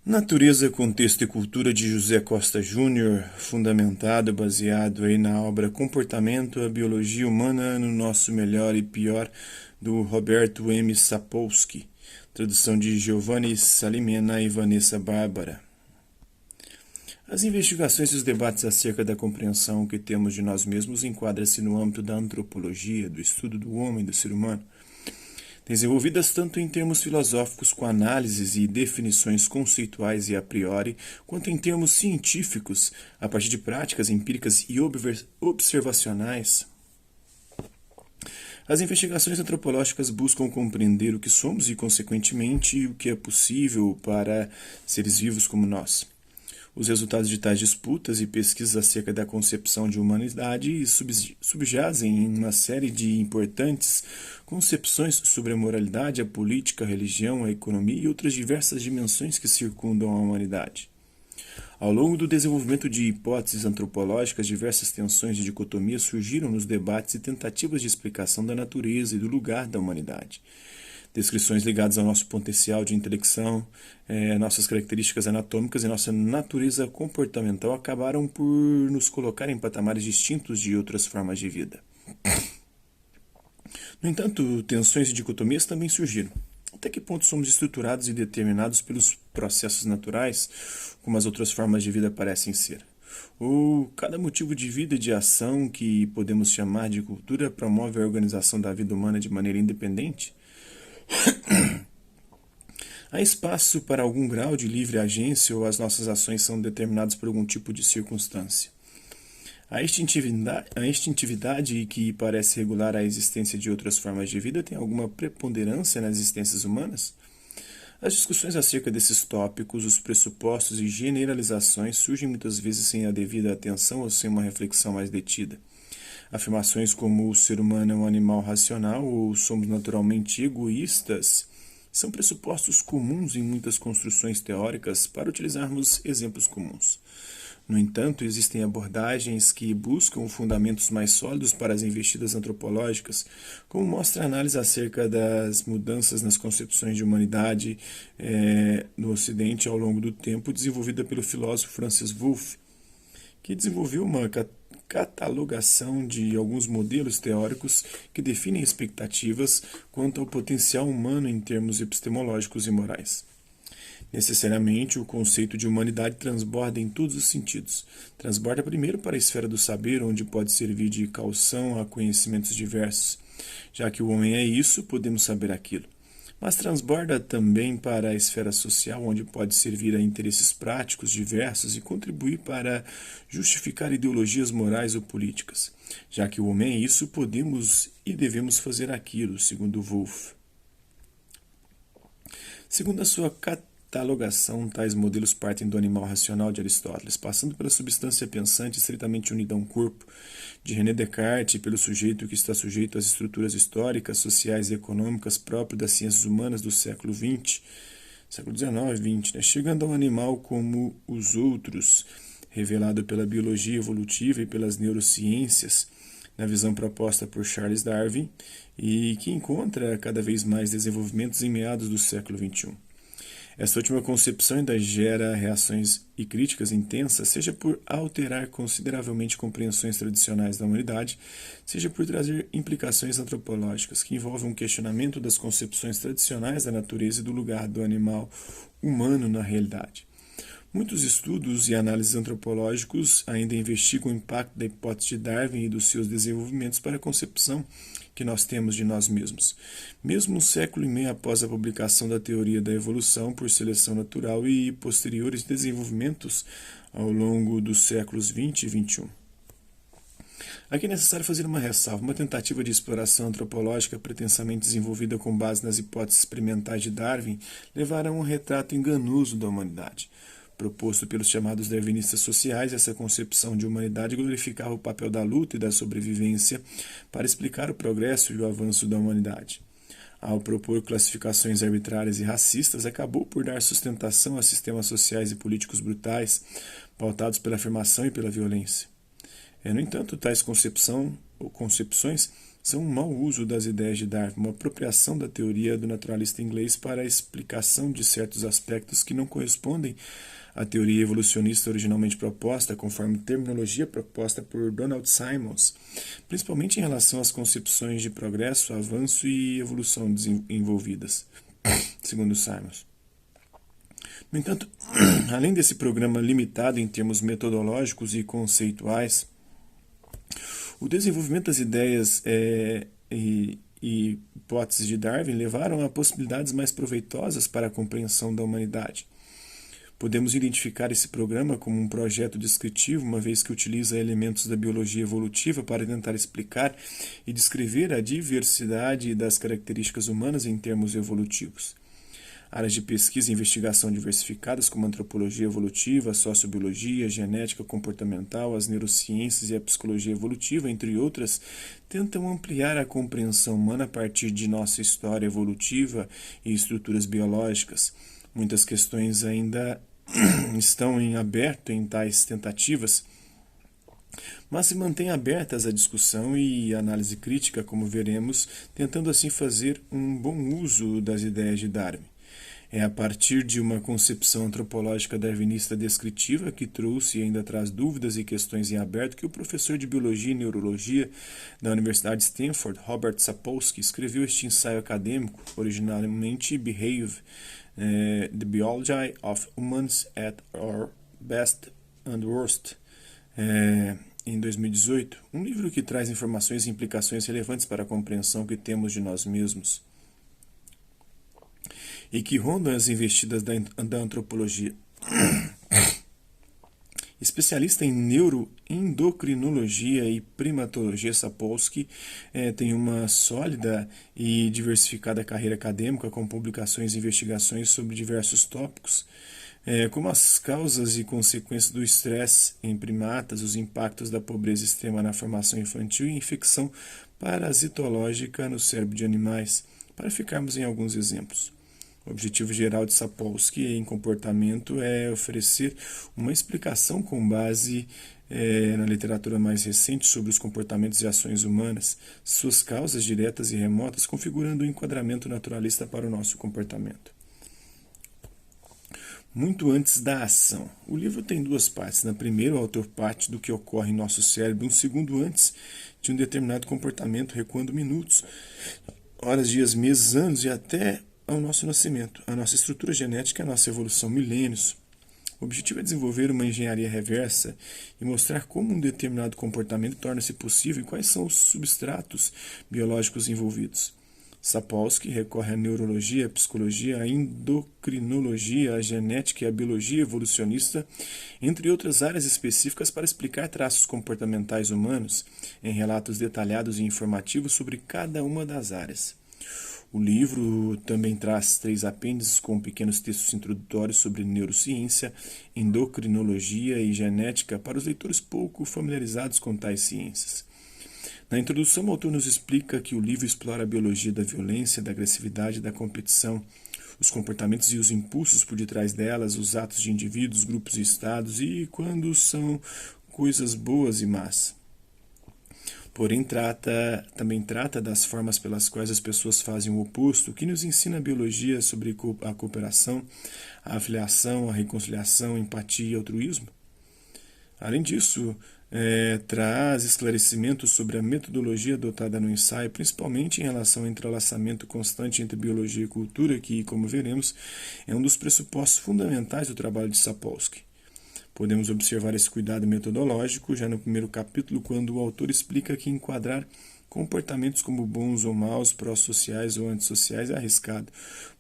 Natureza, Contexto e Cultura de José Costa Júnior, fundamentado, baseado aí na obra Comportamento, a Biologia Humana no Nosso Melhor e Pior, do Roberto M. Sapolsky, tradução de Giovanni Salimena e Vanessa Bárbara. As investigações e os debates acerca da compreensão que temos de nós mesmos enquadram-se no âmbito da antropologia, do estudo do homem e do ser humano, desenvolvidas tanto em termos filosóficos com análises e definições conceituais e a priori, quanto em termos científicos, a partir de práticas empíricas e observacionais. As investigações antropológicas buscam compreender o que somos e, consequentemente, o que é possível para seres vivos como nós. Os resultados de tais disputas e pesquisas acerca da concepção de humanidade subjazem em uma série de importantes concepções sobre a moralidade, a política, a religião, a economia e outras diversas dimensões que circundam a humanidade. Ao longo do desenvolvimento de hipóteses antropológicas, diversas tensões e dicotomias surgiram nos debates e tentativas de explicação da natureza e do lugar da humanidade. Descrições ligadas ao nosso potencial de intelecção, nossas características anatômicas e nossa natureza comportamental acabaram por nos colocar em patamares distintos de outras formas de vida. No entanto, tensões e dicotomias também surgiram. Até que ponto somos estruturados e determinados pelos processos naturais, como as outras formas de vida parecem ser? Ou cada motivo de vida e de ação que podemos chamar de cultura promove a organização da vida humana de maneira independente? Há espaço para algum grau de livre agência ou as nossas ações são determinadas por algum tipo de circunstância? A instintividade que parece regular a existência de outras formas de vida tem alguma preponderância nas existências humanas? As discussões acerca desses tópicos, os pressupostos e generalizações surgem muitas vezes sem a devida atenção ou sem uma reflexão mais detida. Afirmações como o ser humano é um animal racional ou somos naturalmente egoístas são pressupostos comuns em muitas construções teóricas para utilizarmos exemplos comuns. No entanto, existem abordagens que buscam fundamentos mais sólidos para as investidas antropológicas, como mostra a análise acerca das mudanças nas concepções de humanidade no Ocidente ao longo do tempo, desenvolvida pelo filósofo Francis Wolff, que desenvolveu uma catalogação de alguns modelos teóricos que definem expectativas quanto ao potencial humano em termos epistemológicos e morais. Necessariamente, o conceito de humanidade transborda em todos os sentidos. Transborda primeiro para a esfera do saber, onde pode servir de calção a conhecimentos diversos. Já que o homem é isso, podemos saber aquilo. Mas transborda também para a esfera social, onde pode servir a interesses práticos diversos e contribuir para justificar ideologias morais ou políticas. Já que o homem é isso, podemos e devemos fazer aquilo, segundo Wolff. Segundo a sua catalogação, tais modelos partem do animal racional de Aristóteles, passando pela substância pensante estritamente unida a um corpo, de René Descartes, pelo sujeito que está sujeito às estruturas históricas, sociais e econômicas próprias das ciências humanas do século XX, século XIX, XX, chegando ao animal como os outros, revelado pela biologia evolutiva e pelas neurociências, na visão proposta por Charles Darwin, e que encontra cada vez mais desenvolvimentos em meados do século XXI. Esta última concepção ainda gera reações e críticas intensas, seja por alterar consideravelmente compreensões tradicionais da humanidade, seja por trazer implicações antropológicas que envolvem um questionamento das concepções tradicionais da natureza e do lugar do animal humano na realidade. Muitos estudos e análises antropológicos ainda investigam o impacto da hipótese de Darwin e dos seus desenvolvimentos para a concepção que nós temos de nós mesmos, mesmo um século e meio após a publicação da teoria da evolução por seleção natural e posteriores desenvolvimentos ao longo dos séculos XX e XXI. Aqui é necessário fazer uma ressalva. Uma tentativa de exploração antropológica pretensamente desenvolvida com base nas hipóteses experimentais de Darwin levará a um retrato enganoso da humanidade. Proposto pelos chamados darwinistas sociais, essa concepção de humanidade glorificava o papel da luta e da sobrevivência para explicar o progresso e o avanço da humanidade. Ao propor classificações arbitrárias e racistas, acabou por dar sustentação a sistemas sociais e políticos brutais, pautados pela afirmação e pela violência. No entanto, tais concepções são um mau uso das ideias de Darwin, uma apropriação da teoria do naturalista inglês para a explicação de certos aspectos que não correspondem à teoria evolucionista originalmente proposta, conforme terminologia proposta por Donald Simons, principalmente em relação às concepções de progresso, avanço e evolução envolvidas, segundo Simons. No entanto, além desse programa limitado em termos metodológicos e conceituais, o desenvolvimento das ideias e hipóteses de Darwin levaram a possibilidades mais proveitosas para a compreensão da humanidade. Podemos identificar esse programa como um projeto descritivo, uma vez que utiliza elementos da biologia evolutiva para tentar explicar e descrever a diversidade das características humanas em termos evolutivos. Áreas de pesquisa e investigação diversificadas, como antropologia evolutiva, sociobiologia, genética comportamental, as neurociências e a psicologia evolutiva, entre outras, tentam ampliar a compreensão humana a partir de nossa história evolutiva e estruturas biológicas. Muitas questões ainda estão em aberto em tais tentativas, mas se mantêm abertas à discussão e análise crítica, como veremos, tentando assim fazer um bom uso das ideias de Darwin. É a partir de uma concepção antropológica darwinista descritiva que trouxe e ainda traz dúvidas e questões em aberto que o professor de Biologia e Neurologia da Universidade de Stanford, Robert Sapolsky, escreveu este ensaio acadêmico, originalmente Behave, The Biology of Humans at Our Best and Worst, em 2018, um livro que traz informações e implicações relevantes para a compreensão que temos de nós mesmos e que rondam as investidas da antropologia. Especialista em neuroendocrinologia e primatologia, Sapolsky tem uma sólida e diversificada carreira acadêmica com publicações e investigações sobre diversos tópicos, como as causas e consequências do estresse em primatas, os impactos da pobreza extrema na formação infantil e infecção parasitológica no cérebro de animais, para ficarmos em alguns exemplos. O objetivo geral de Sapolsky em comportamento é oferecer uma explicação com base na literatura mais recente sobre os comportamentos e ações humanas, suas causas diretas e remotas, configurando um enquadramento naturalista para o nosso comportamento. Muito antes da ação. O livro tem duas partes. Na primeira, o autor parte do que ocorre em nosso cérebro, um segundo antes de um determinado comportamento, recuando minutos, horas, dias, meses, anos e até ao nosso nascimento, a nossa estrutura genética, a nossa evolução, milênios. O objetivo é desenvolver uma engenharia reversa e mostrar como um determinado comportamento torna-se possível e quais são os substratos biológicos envolvidos. Sapolsky recorre à neurologia, à psicologia, à endocrinologia, à genética e à biologia evolucionista, entre outras áreas específicas, para explicar traços comportamentais humanos em relatos detalhados e informativos sobre cada uma das áreas. O livro também traz 3 apêndices com pequenos textos introdutórios sobre neurociência, endocrinologia e genética para os leitores pouco familiarizados com tais ciências. Na introdução, o autor nos explica que o livro explora a biologia da violência, da agressividade e da competição, os comportamentos e os impulsos por detrás delas, os atos de indivíduos, grupos e estados e quando são coisas boas e más. Porém, também trata das formas pelas quais as pessoas fazem o oposto, que nos ensina a biologia sobre a cooperação, a afiliação, a reconciliação, a empatia e altruísmo. Além disso, traz esclarecimentos sobre a metodologia adotada no ensaio, principalmente em relação ao entrelaçamento constante entre biologia e cultura, que, como veremos, é um dos pressupostos fundamentais do trabalho de Sapolsky. Podemos observar esse cuidado metodológico já no primeiro capítulo, quando o autor explica que enquadrar comportamentos como bons ou maus, pró-sociais ou antissociais é arriscado,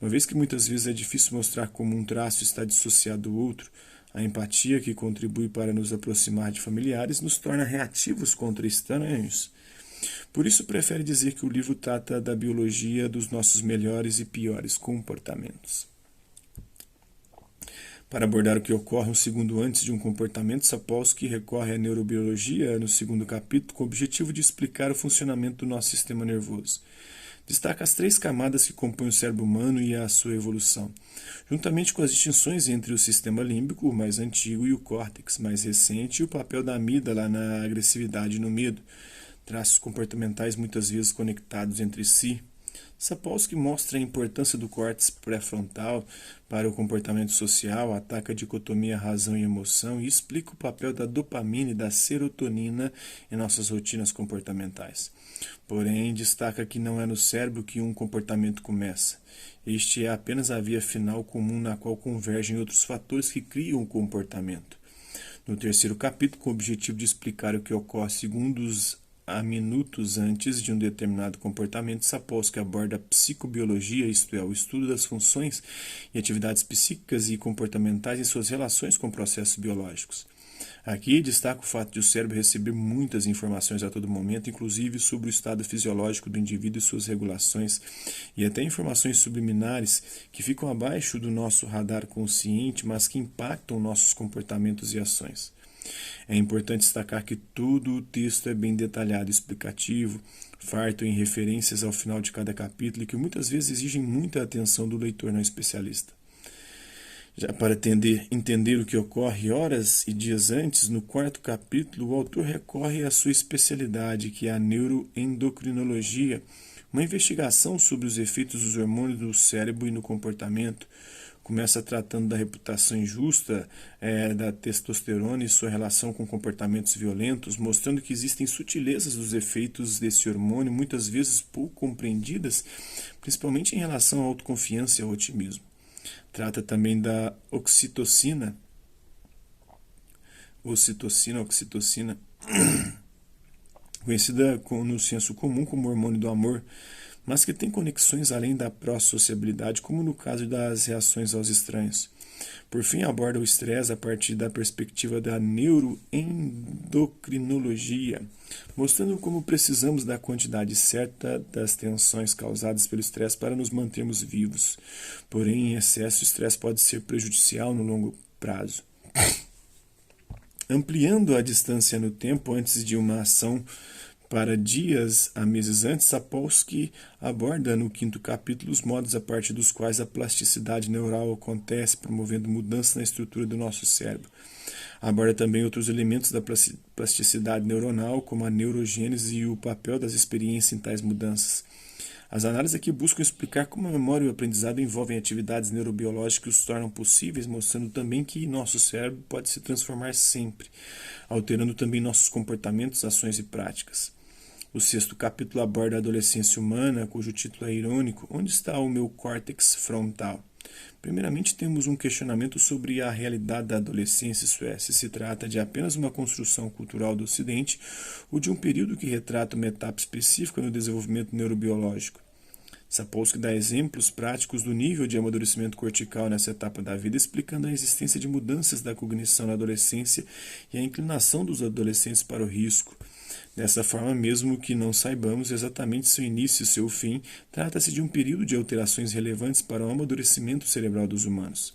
uma vez que muitas vezes é difícil mostrar como um traço está dissociado do outro. A empatia, que contribui para nos aproximar de familiares, nos torna reativos contra estranhos. Por isso, prefere dizer que o livro trata da biologia dos nossos melhores e piores comportamentos. Para abordar o que ocorre um segundo antes de um comportamento, Sapolsky recorre à neurobiologia no segundo capítulo com o objetivo de explicar o funcionamento do nosso sistema nervoso. Destaca as 3 camadas que compõem o cérebro humano e a sua evolução, juntamente com as distinções entre o sistema límbico, o mais antigo, e o córtex, mais recente, e o papel da amígdala na agressividade e no medo. traços comportamentais muitas vezes conectados entre si. Sapolsky mostra a importância do córtex pré-frontal para o comportamento social, ataca a dicotomia razão e emoção e explica o papel da dopamina e da serotonina em nossas rotinas comportamentais. Porém, destaca que não é no cérebro que um comportamento começa. Este é apenas a via final comum na qual convergem outros fatores que criam o comportamento. No terceiro capítulo, com o objetivo de explicar o que ocorre segundos a minutos antes de um determinado comportamento, Sapolsky aborda a psicobiologia, isto é, o estudo das funções e atividades psíquicas e comportamentais em suas relações com processos biológicos. Aqui destaca o fato de o cérebro receber muitas informações a todo momento, inclusive sobre o estado fisiológico do indivíduo e suas regulações, e até informações subliminares que ficam abaixo do nosso radar consciente, mas que impactam nossos comportamentos e ações. É importante destacar que todo o texto é bem detalhado e explicativo, farto em referências ao final de cada capítulo e que muitas vezes exigem muita atenção do leitor não especialista. Já para entender o que ocorre horas e dias antes, no quarto capítulo, o autor recorre à sua especialidade, que é a neuroendocrinologia, uma investigação sobre os efeitos dos hormônios no cérebro e no comportamento. Começa tratando da reputação injusta da testosterona e sua relação com comportamentos violentos, mostrando que existem sutilezas dos efeitos desse hormônio, muitas vezes pouco compreendidas, principalmente em relação à autoconfiança e ao otimismo. Trata também da oxitocina, conhecida no senso comum como hormônio do amor, mas que tem conexões além da pró-sociabilidade, como no caso das reações aos estranhos. Por fim, aborda o estresse a partir da perspectiva da neuroendocrinologia, mostrando como precisamos da quantidade certa das tensões causadas pelo estresse para nos mantermos vivos. Porém, em excesso, o estresse pode ser prejudicial no longo prazo. Ampliando a distância no tempo antes de uma ação para dias a meses antes, Sapolsky aborda no quinto capítulo os modos a partir dos quais a plasticidade neural acontece, promovendo mudanças na estrutura do nosso cérebro. Aborda também outros elementos da plasticidade neuronal, como a neurogênese e o papel das experiências em tais mudanças. As análises aqui buscam explicar como a memória e o aprendizado envolvem atividades neurobiológicas que os tornam possíveis, mostrando também que nosso cérebro pode se transformar sempre, alterando também nossos comportamentos, ações e práticas. O sexto capítulo aborda a adolescência humana, cujo título é irônico: Onde está o meu córtex frontal? Primeiramente, temos um questionamento sobre a realidade da adolescência, isso é, se trata de apenas uma construção cultural do Ocidente ou de um período que retrata uma etapa específica no desenvolvimento neurobiológico. Sapolsky dá exemplos práticos do nível de amadurecimento cortical nessa etapa da vida, explicando a existência de mudanças da cognição na adolescência e a inclinação dos adolescentes para o risco. Dessa forma, mesmo que não saibamos exatamente seu início e seu fim, trata-se de um período de alterações relevantes para o amadurecimento cerebral dos humanos.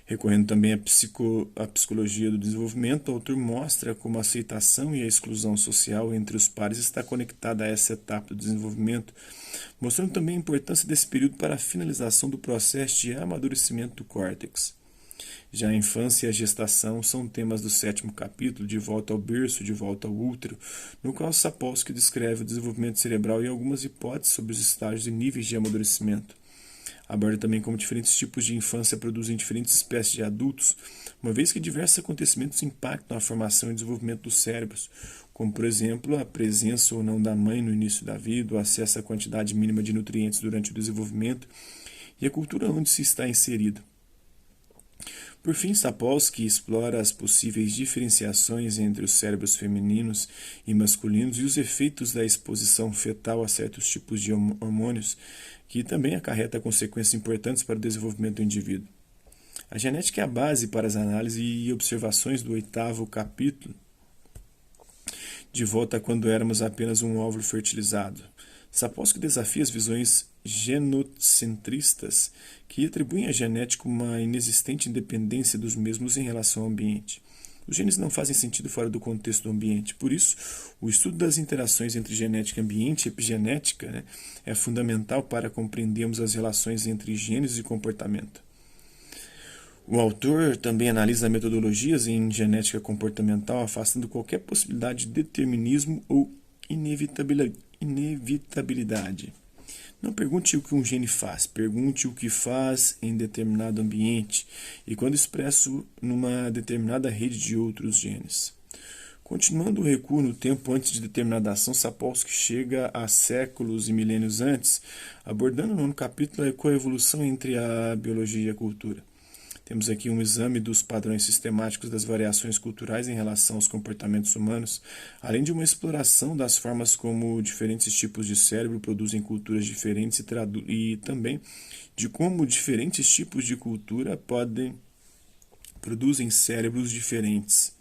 Recorrendo também à psicologia do desenvolvimento, o autor mostra como a aceitação e a exclusão social entre os pares está conectada a essa etapa do desenvolvimento, mostrando também a importância desse período para a finalização do processo de amadurecimento do córtex. Já a infância e a gestação são temas do sétimo capítulo, De Volta ao Berço, De Volta ao Útero, no qual Sapolsky descreve o desenvolvimento cerebral e algumas hipóteses sobre os estágios e níveis de amadurecimento. Aborda também como diferentes tipos de infância produzem diferentes espécies de adultos, uma vez que diversos acontecimentos impactam a formação e desenvolvimento dos cérebros, como, por exemplo, a presença ou não da mãe no início da vida, o acesso à quantidade mínima de nutrientes durante o desenvolvimento e a cultura onde se está inserido. Por fim, Sapolsky explora as possíveis diferenciações entre os cérebros femininos e masculinos e os efeitos da exposição fetal a certos tipos de hormônios, que também acarreta consequências importantes para o desenvolvimento do indivíduo. A genética é a base para as análises e observações do oitavo capítulo, De Volta a Quando Éramos Apenas um Óvulo Fertilizado. Sapolsky desafia as visões genocentristas que atribuem à genética uma inexistente independência dos mesmos em relação ao ambiente. Os genes não fazem sentido fora do contexto do ambiente, por isso, o estudo das interações entre genética, ambiente e epigenética é fundamental para compreendermos as relações entre genes e comportamento. O autor também analisa metodologias em genética comportamental, afastando qualquer possibilidade de determinismo ou inevitabilidade. Não pergunte o que um gene faz, pergunte o que faz em determinado ambiente e quando expresso numa determinada rede de outros genes. Continuando o recuo no tempo antes de determinada ação, Sapolsky chega a séculos e milênios antes, abordando no capítulo a coevolução entre a biologia e a cultura. Temos aqui um exame dos padrões sistemáticos das variações culturais em relação aos comportamentos humanos, além de uma exploração das formas como diferentes tipos de cérebro produzem culturas diferentes e também de como diferentes tipos de cultura produzem cérebros diferentes.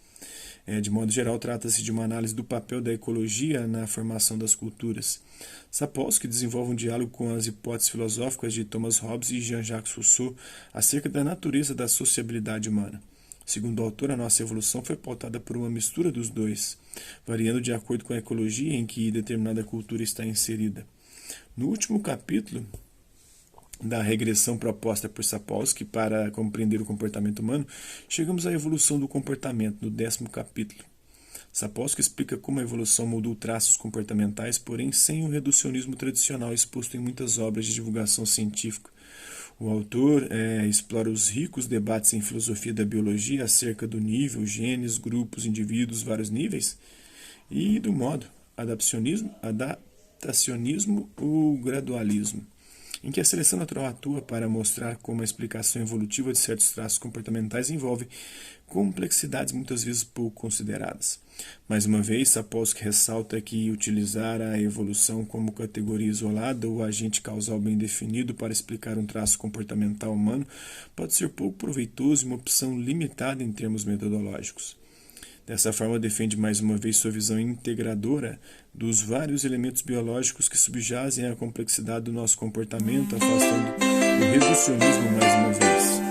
De modo geral, trata-se de uma análise do papel da ecologia na formação das culturas. Sapolsky desenvolve um diálogo com as hipóteses filosóficas de Thomas Hobbes e Jean-Jacques Rousseau acerca da natureza da sociabilidade humana. Segundo o autor, a nossa evolução foi pautada por uma mistura dos dois, variando de acordo com a ecologia em que determinada cultura está inserida. No último capítulo da regressão proposta por Sapolsky para compreender o comportamento humano, chegamos à evolução do comportamento, no 10º capítulo. Sapolsky explica como a evolução moldou traços comportamentais, porém sem o reducionismo tradicional exposto em muitas obras de divulgação científica. O autor explora os ricos debates em filosofia da biologia acerca do nível, genes, grupos, indivíduos, vários níveis, e do modo, adaptacionismo ou gradualismo, em que a seleção natural atua para mostrar como a explicação evolutiva de certos traços comportamentais envolve complexidades muitas vezes pouco consideradas. Mais uma vez, Sapolsky ressalta que utilizar a evolução como categoria isolada ou agente causal bem definido para explicar um traço comportamental humano pode ser pouco proveitoso e uma opção limitada em termos metodológicos. Dessa forma, defende mais uma vez sua visão integradora dos vários elementos biológicos que subjazem à complexidade do nosso comportamento, afastando o reducionismo mais uma vez.